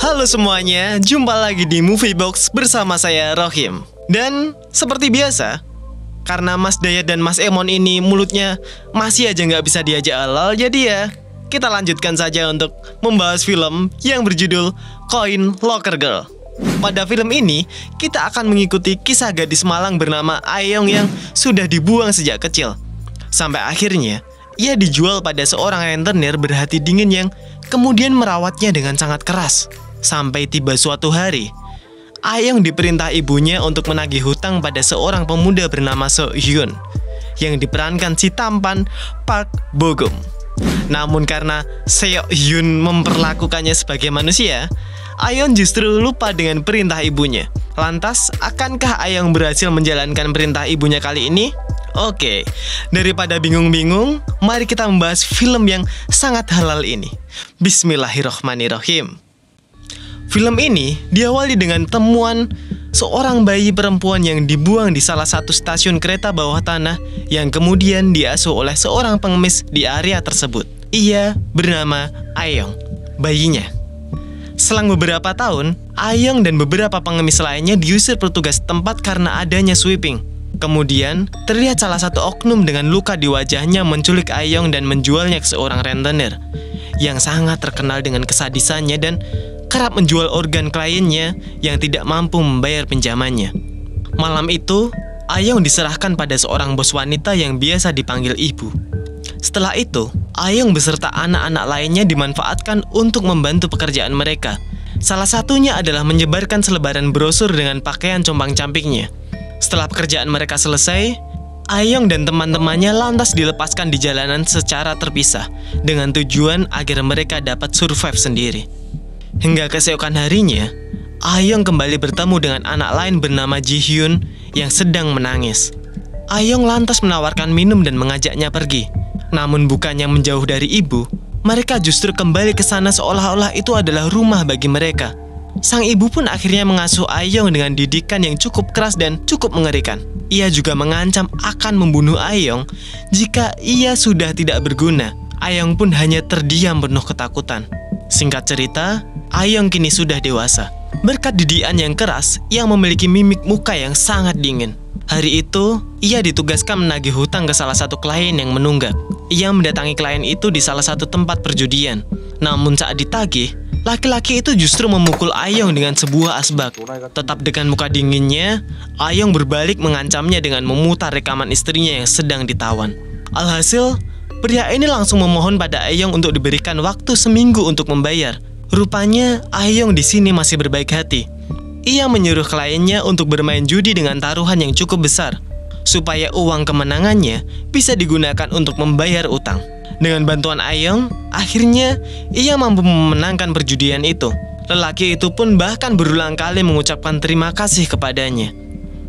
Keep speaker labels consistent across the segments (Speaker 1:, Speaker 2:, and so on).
Speaker 1: Halo semuanya, jumpa lagi di Movie Box bersama saya Rohim. Dan seperti biasa, karena Mas Dayat dan Mas Emon ini mulutnya masih aja nggak bisa diajak halal, jadi ya kita lanjutkan saja untuk membahas film yang berjudul Coin Locker Girl. Pada film ini, kita akan mengikuti kisah gadis Malang bernama Ayong yang sudah dibuang sejak kecil. Sampai akhirnya, ia dijual pada seorang rentenir berhati dingin yang kemudian merawatnya dengan sangat keras. Sampai tiba suatu hari, Ayong diperintah ibunya untuk menagih hutang pada seorang pemuda bernama So Hyun yang diperankan si tampan Park Bo Gum. Namun karena Seo Hyun memperlakukannya sebagai manusia, Ayong justru lupa dengan perintah ibunya. Lantas, akankah Ayong berhasil menjalankan perintah ibunya kali ini? Oke, daripada bingung-bingung, mari kita membahas film yang sangat halal ini. Bismillahirrohmanirrohim. Film ini diawali dengan temuan seorang bayi perempuan yang dibuang di salah satu stasiun kereta bawah tanah yang kemudian diasuh oleh seorang pengemis di area tersebut. Ia bernama Ayong, bayinya. Selang beberapa tahun, Ayong dan beberapa pengemis lainnya diusir petugas tempat karena adanya sweeping. Kemudian, terlihat salah satu oknum dengan luka di wajahnya menculik Ayong dan menjualnya ke seorang rentenir yang sangat terkenal dengan kesadisannya dan kerap menjual organ kliennya yang tidak mampu membayar pinjamannya. Malam itu, Ayong diserahkan pada seorang bos wanita yang biasa dipanggil ibu. Setelah itu, Ayong beserta anak-anak lainnya dimanfaatkan untuk membantu pekerjaan mereka. Salah satunya adalah menyebarkan selebaran brosur dengan pakaian compang-campingnya. Setelah pekerjaan mereka selesai, Ayong dan teman-temannya lantas dilepaskan di jalanan secara terpisah dengan tujuan agar mereka dapat survive sendiri. Hingga keesokan harinya, Ayong kembali bertemu dengan anak lain bernama Ji Hyun yang sedang menangis. Ayong lantas menawarkan minum dan mengajaknya pergi. Namun bukannya menjauh dari ibu, mereka justru kembali ke sana seolah-olah itu adalah rumah bagi mereka. Sang ibu pun akhirnya mengasuh Ayong dengan didikan yang cukup keras dan cukup mengerikan. Ia juga mengancam akan membunuh Ayong jika ia sudah tidak berguna. Ayong pun hanya terdiam penuh ketakutan. Singkat cerita, Ayong kini sudah dewasa. Berkat didikan yang keras, ia memiliki mimik muka yang sangat dingin. Hari itu, ia ditugaskan menagih hutang ke salah satu klien yang menunggak. Ia mendatangi klien itu di salah satu tempat perjudian. Namun saat ditagih, laki-laki itu justru memukul Ayong dengan sebuah asbak. Tetap dengan muka dinginnya, Ayong berbalik mengancamnya dengan memutar rekaman istrinya yang sedang ditawan. Alhasil, pria ini langsung memohon pada Ayong untuk diberikan waktu seminggu untuk membayar. Rupanya, Ayong di sini masih berbaik hati. Ia menyuruh kliennya untuk bermain judi dengan taruhan yang cukup besar, supaya uang kemenangannya bisa digunakan untuk membayar utang. Dengan bantuan Ayong, akhirnya ia mampu memenangkan perjudian itu. Lelaki itu pun bahkan berulang kali mengucapkan terima kasih kepadanya.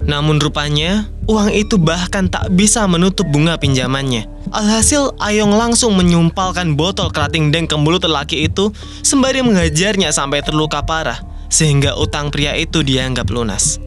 Speaker 1: Namun rupanya, uang itu bahkan tak bisa menutup bunga pinjamannya. Alhasil, Ayong langsung menyumpalkan botol kerating deng ke mulut lelaki itu sembari menghajarnya sampai terluka parah, sehingga utang pria itu dianggap lunas.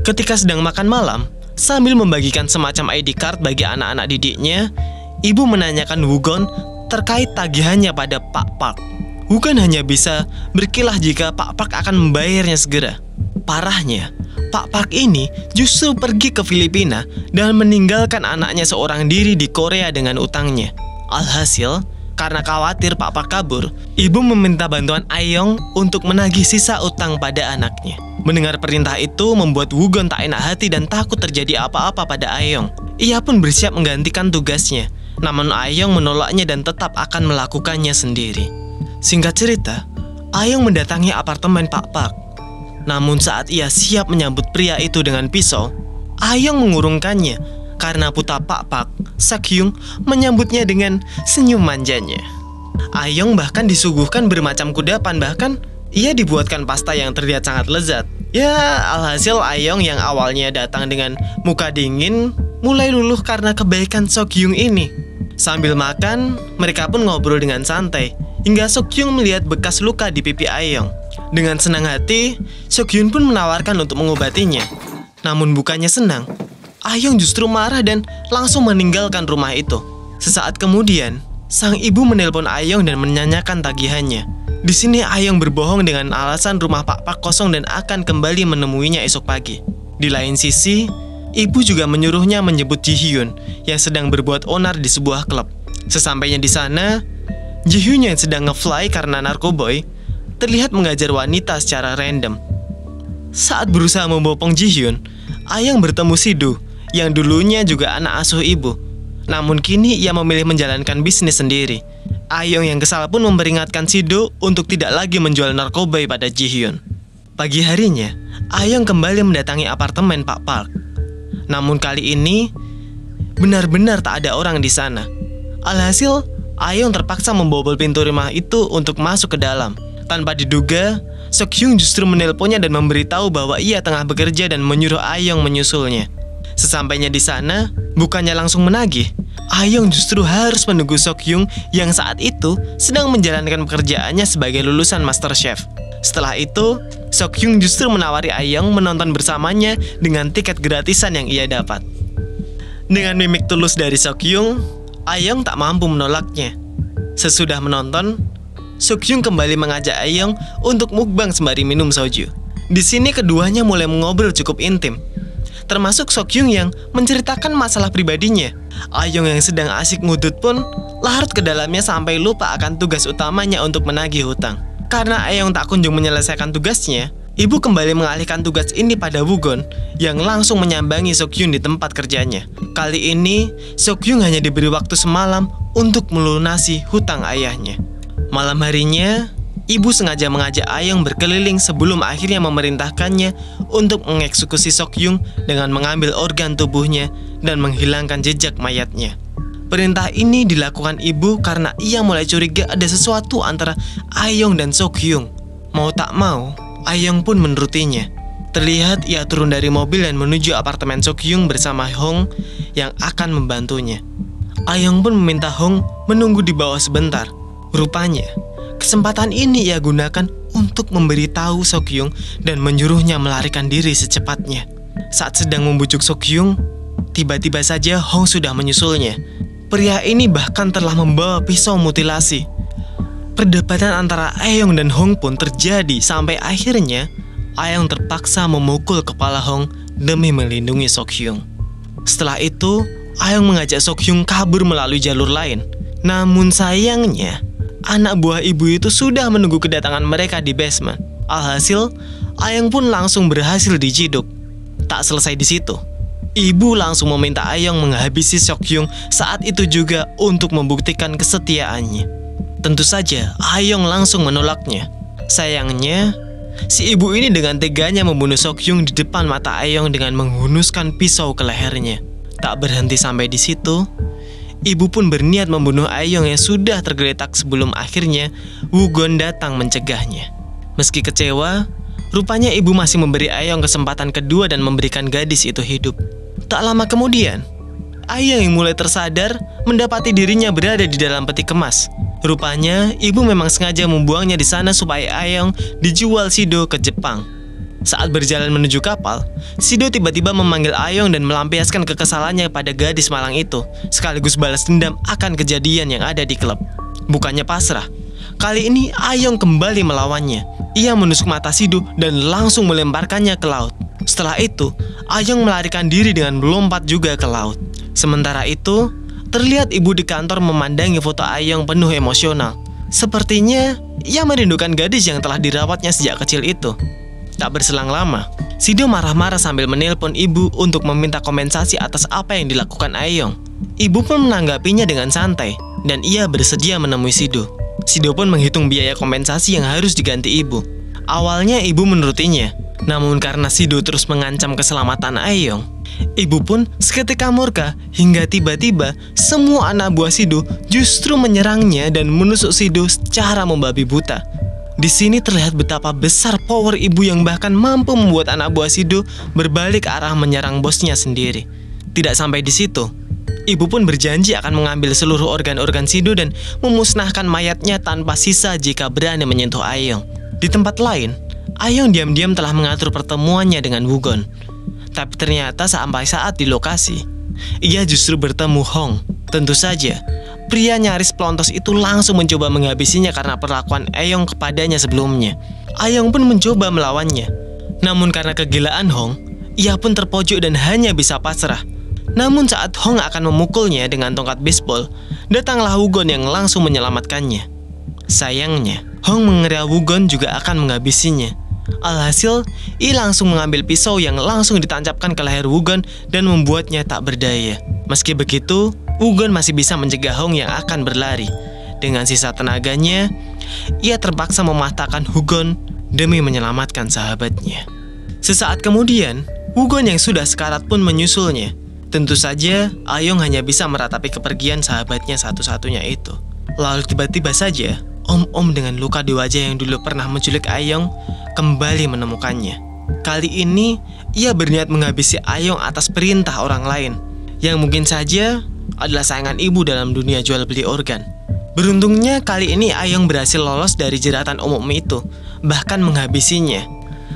Speaker 1: Ketika sedang makan malam, sambil membagikan semacam ID card bagi anak-anak didiknya, ibu menanyakan Wugon terkait tagihannya pada Pak Park. Wugon hanya bisa berkilah jika Pak Park akan membayarnya segera. Parahnya, Pak Park ini justru pergi ke Filipina dan meninggalkan anaknya seorang diri di Korea dengan utangnya. Alhasil, karena khawatir Pak Park kabur, ibu meminta bantuan Ayong untuk menagih sisa utang pada anaknya. Mendengar perintah itu membuat Wugon tak enak hati dan takut terjadi apa-apa pada Ayong. Ia pun bersiap menggantikan tugasnya. Namun Ayong menolaknya dan tetap akan melakukannya sendiri. Singkat cerita, Ayong mendatangi apartemen Pak Park. Namun saat ia siap menyambut pria itu dengan pisau, Ayong mengurungkannya karena putra Pak Park, Sakyung, menyambutnya dengan senyum manjanya. Ayong bahkan disuguhkan bermacam kudapan, bahkan ia dibuatkan pasta yang terlihat sangat lezat. Ya, alhasil Ayong yang awalnya datang dengan muka dingin mulai luluh karena kebaikan Sakyung ini. Sambil makan, mereka pun ngobrol dengan santai hingga Sakyung melihat bekas luka di pipi Ayong. Dengan senang hati, Sakyung pun menawarkan untuk mengobatinya. Namun bukannya senang, Ayong justru marah dan langsung meninggalkan rumah itu. Sesaat kemudian, sang ibu menelpon Ayong dan menanyakan tagihannya. Di sini Ayong berbohong dengan alasan rumah Pak Park kosong dan akan kembali menemuinya esok pagi. Di lain sisi, ibu juga menyuruhnya menyebut Ji Hyun yang sedang berbuat onar di sebuah klub. Sesampainya di sana, Ji Hyun yang sedang nge-fly karena narkoboy terlihat mengajar wanita secara random. Saat berusaha membopong Ji Hyun, Ayong bertemu Sido yang dulunya juga anak asuh ibu. Namun kini ia memilih menjalankan bisnis sendiri. Ayong yang kesal pun memperingatkan Sido untuk tidak lagi menjual narkoba pada Ji Hyun. Pagi harinya, Ayong kembali mendatangi apartemen Pak Park. Namun kali ini, benar-benar tak ada orang di sana. Alhasil, Ayong terpaksa membobol pintu rumah itu untuk masuk ke dalam. Tanpa diduga, Sok Hyung justru menelponnya dan memberitahu bahwa ia tengah bekerja dan menyuruh Ayong menyusulnya. Sesampainya di sana, bukannya langsung menagih, Ayong justru harus menunggu Sok Hyung yang saat itu sedang menjalankan pekerjaannya sebagai lulusan MasterChef. Setelah itu, Sok Hyung justru menawari Ayong menonton bersamanya dengan tiket gratisan yang ia dapat. Dengan mimik tulus dari Sok Hyung, Ayong tak mampu menolaknya. Sesudah menonton, Sok Hyung kembali mengajak Ayong untuk mukbang sembari minum soju. Di sini keduanya mulai mengobrol cukup intim, termasuk Sok Hyung yang menceritakan masalah pribadinya. Ayong yang sedang asik ngudut pun larut ke dalamnya sampai lupa akan tugas utamanya untuk menagih hutang. Karena Ayong tak kunjung menyelesaikan tugasnya, ibu kembali mengalihkan tugas ini pada Woo-gon yang langsung menyambangi Sok Hyung di tempat kerjanya. Kali ini, Sok Hyung hanya diberi waktu semalam untuk melunasi hutang ayahnya. Malam harinya, ibu sengaja mengajak Ayong berkeliling sebelum akhirnya memerintahkannya untuk mengeksekusi Sok Hyung dengan mengambil organ tubuhnya dan menghilangkan jejak mayatnya. Perintah ini dilakukan ibu karena ia mulai curiga ada sesuatu antara Ayong dan Sok Hyung. Mau tak mau, Ayong pun menurutinya. Terlihat ia turun dari mobil dan menuju apartemen Sok Hyung bersama Hong yang akan membantunya. Ayong pun meminta Hong menunggu di bawah sebentar. Rupanya, kesempatan ini ia gunakan untuk memberitahu Sok Hyung dan menyuruhnya melarikan diri secepatnya. Saat sedang membujuk Sok Hyung, tiba-tiba saja Hong sudah menyusulnya. Pria ini bahkan telah membawa pisau mutilasi. Perdebatan antara Ayong dan Hong pun terjadi sampai akhirnya Ayong terpaksa memukul kepala Hong demi melindungi Sok Hyung. Setelah itu, Ayong mengajak Sok Hyung kabur melalui jalur lain. Namun sayangnya, anak buah ibu itu sudah menunggu kedatangan mereka di basement. Alhasil, Ayong pun langsung berhasil diciduk. Tak selesai di situ, ibu langsung meminta Ayong menghabisi Sok Hyung saat itu juga untuk membuktikan kesetiaannya. Tentu saja, Ayong langsung menolaknya. Sayangnya, si ibu ini dengan teganya membunuh Sok Hyung di depan mata Ayong dengan menghunuskan pisau ke lehernya. Tak berhenti sampai di situ, ibu pun berniat membunuh Ayong yang sudah tergeletak sebelum akhirnya Woo-gon datang mencegahnya. Meski kecewa, rupanya ibu masih memberi Ayong kesempatan kedua dan memberikan gadis itu hidup. Tak lama kemudian, Ayong yang mulai tersadar mendapati dirinya berada di dalam peti kemas. Rupanya, ibu memang sengaja membuangnya di sana supaya Ayong dijual Sido ke Jepang. Saat berjalan menuju kapal, Sido tiba-tiba memanggil Ayong dan melampiaskan kekesalannya pada gadis malang itu, sekaligus balas dendam akan kejadian yang ada di klub. Bukannya pasrah, kali ini Ayong kembali melawannya. Ia menusuk mata Sido dan langsung melemparkannya ke laut. Setelah itu, Ayong melarikan diri dengan melompat juga ke laut. Sementara itu, terlihat ibu di kantor memandangi foto Ayong penuh emosional. Sepertinya ia merindukan gadis yang telah dirawatnya sejak kecil itu. Tak berselang lama, Sido marah-marah sambil menelpon ibu untuk meminta kompensasi atas apa yang dilakukan Ayong. Ibu pun menanggapinya dengan santai dan ia bersedia menemui Sido. Sido pun menghitung biaya kompensasi yang harus diganti ibu. Awalnya ibu menurutinya, namun karena Sido terus mengancam keselamatan Ayong, ibu pun seketika murka hingga tiba-tiba semua anak buah Sido justru menyerangnya dan menusuk Sido secara membabi buta. Di sini terlihat betapa besar power ibu yang bahkan mampu membuat anak buah Sido berbalik arah menyerang bosnya sendiri. Tidak sampai di situ, ibu pun berjanji akan mengambil seluruh organ-organ Sido dan memusnahkan mayatnya tanpa sisa jika berani menyentuh Ayong. Di tempat lain, Ayong diam-diam telah mengatur pertemuannya dengan Woo-gon. Tapi ternyata sampai saat di lokasi, ia justru bertemu Hong. Tentu saja, pria nyaris pelontos itu langsung mencoba menghabisinya karena perlakuan Aeong kepadanya sebelumnya. Aeong pun mencoba melawannya. Namun karena kegilaan Hong, ia pun terpojok dan hanya bisa pasrah. Namun saat Hong akan memukulnya dengan tongkat baseball, datanglah Wugon yang langsung menyelamatkannya. Sayangnya, Hong mengira Wugon juga akan menghabisinya. Alhasil, ia langsung mengambil pisau yang langsung ditancapkan ke leher Wugon dan membuatnya tak berdaya. Meski begitu, Wugon masih bisa mencegah Hong yang akan berlari. Dengan sisa tenaganya, ia terpaksa mematahkan Wugon demi menyelamatkan sahabatnya. Sesaat kemudian, Wugon yang sudah sekarat pun menyusulnya. Tentu saja, Aeong hanya bisa meratapi kepergian sahabatnya satu-satunya itu. Lalu tiba-tiba saja, om-om dengan luka di wajah yang dulu pernah menculik Aeong kembali menemukannya. Kali ini, ia berniat menghabisi Aeong atas perintah orang lain, yang mungkin saja adalah sayangan ibu dalam dunia jual beli organ. Beruntungnya kali ini Aeong berhasil lolos dari jeratan om-om itu, bahkan menghabisinya.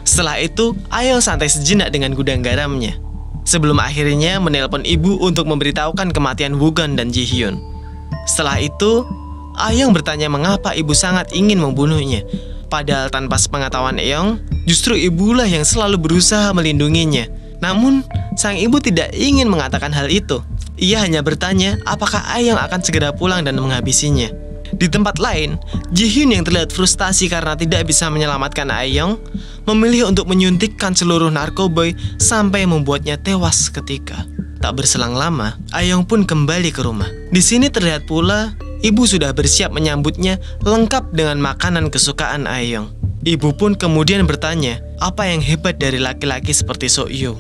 Speaker 1: Setelah itu, Aeong santai sejenak dengan gudang garamnya, sebelum akhirnya menelpon ibu untuk memberitahukan kematian Wugon dan Ji-hyun. Setelah itu, Aeong bertanya mengapa ibu sangat ingin membunuhnya. Padahal tanpa sepengetahuan Aeong, justru ibulah yang selalu berusaha melindunginya. Namun, sang ibu tidak ingin mengatakan hal itu. Ia hanya bertanya apakah Aeong akan segera pulang dan menghabisinya. Di tempat lain, Ji-hyun yang terlihat frustasi karena tidak bisa menyelamatkan Aeong, memilih untuk menyuntikkan seluruh narkoboy sampai membuatnya tewas seketika. Tak berselang lama, Aeong pun kembali ke rumah. Di sini terlihat pula ibu sudah bersiap menyambutnya lengkap dengan makanan kesukaan Aeong. Ibu pun kemudian bertanya apa yang hebat dari laki-laki seperti Seok-yu.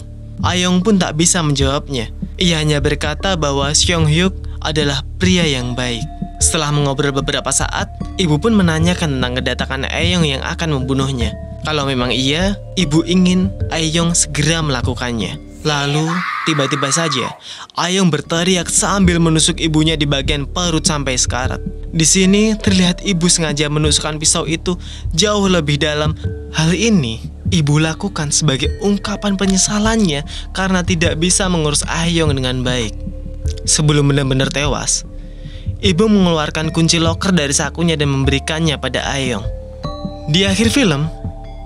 Speaker 1: Aeong pun tak bisa menjawabnya. Ia hanya berkata bahwa Seong-hyuk adalah pria yang baik. Setelah mengobrol beberapa saat, ibu pun menanyakan tentang kedatangan Aeong yang akan membunuhnya. Kalau memang iya, ibu ingin Aeong segera melakukannya. Lalu, tiba-tiba saja, Aeong berteriak sambil menusuk ibunya di bagian perut sampai sekarat. Di sini terlihat ibu sengaja menusukkan pisau itu jauh lebih dalam. Hal ini ibu lakukan sebagai ungkapan penyesalannya karena tidak bisa mengurus Aeong dengan baik. Sebelum benar-benar tewas, ibu mengeluarkan kunci loker dari sakunya dan memberikannya pada Aeong. Di akhir film,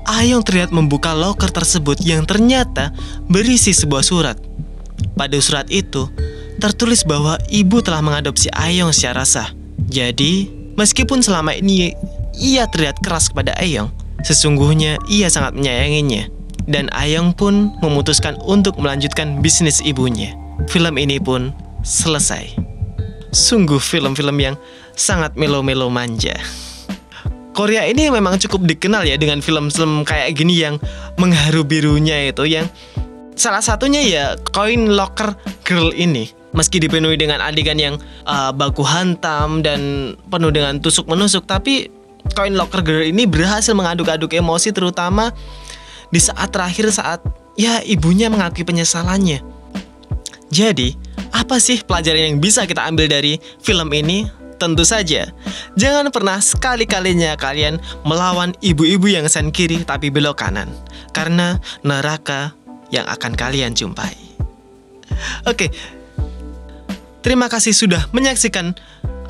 Speaker 1: Aeong terlihat membuka loker tersebut yang ternyata berisi sebuah surat. Pada surat itu, tertulis bahwa ibu telah mengadopsi Aeong secara sah. Jadi, meskipun selama ini ia terlihat keras kepada Aeong, sesungguhnya ia sangat menyayanginya. Dan Aeong pun memutuskan untuk melanjutkan bisnis ibunya. Film ini pun selesai. Sungguh film-film yang sangat melo-melo manja. Korea ini memang cukup dikenal ya dengan film-film kayak gini yang mengharu birunya itu, yang salah satunya ya Coin Locker Girl ini. Meski dipenuhi dengan adegan yang baku hantam dan penuh dengan tusuk-menusuk, tapi Coin Locker Girl ini berhasil mengaduk-aduk emosi, terutama di saat terakhir saat ya ibunya mengakui penyesalannya. Jadi, apa sih pelajaran yang bisa kita ambil dari film ini? Tentu saja, jangan pernah sekali-kalinya kalian melawan ibu-ibu yang sen kiri tapi belok kanan, karena neraka yang akan kalian jumpai. Oke, terima kasih sudah menyaksikan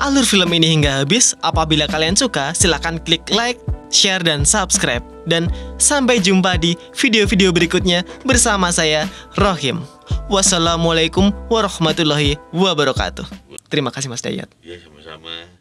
Speaker 1: alur film ini hingga habis. Apabila kalian suka, silahkan klik like, share, dan subscribe. Dan sampai jumpa di video-video berikutnya bersama saya, Rohim. Wassalamualaikum warahmatullahi wabarakatuh. Terima kasih Mas Dayat.
Speaker 2: Ya, sama-sama.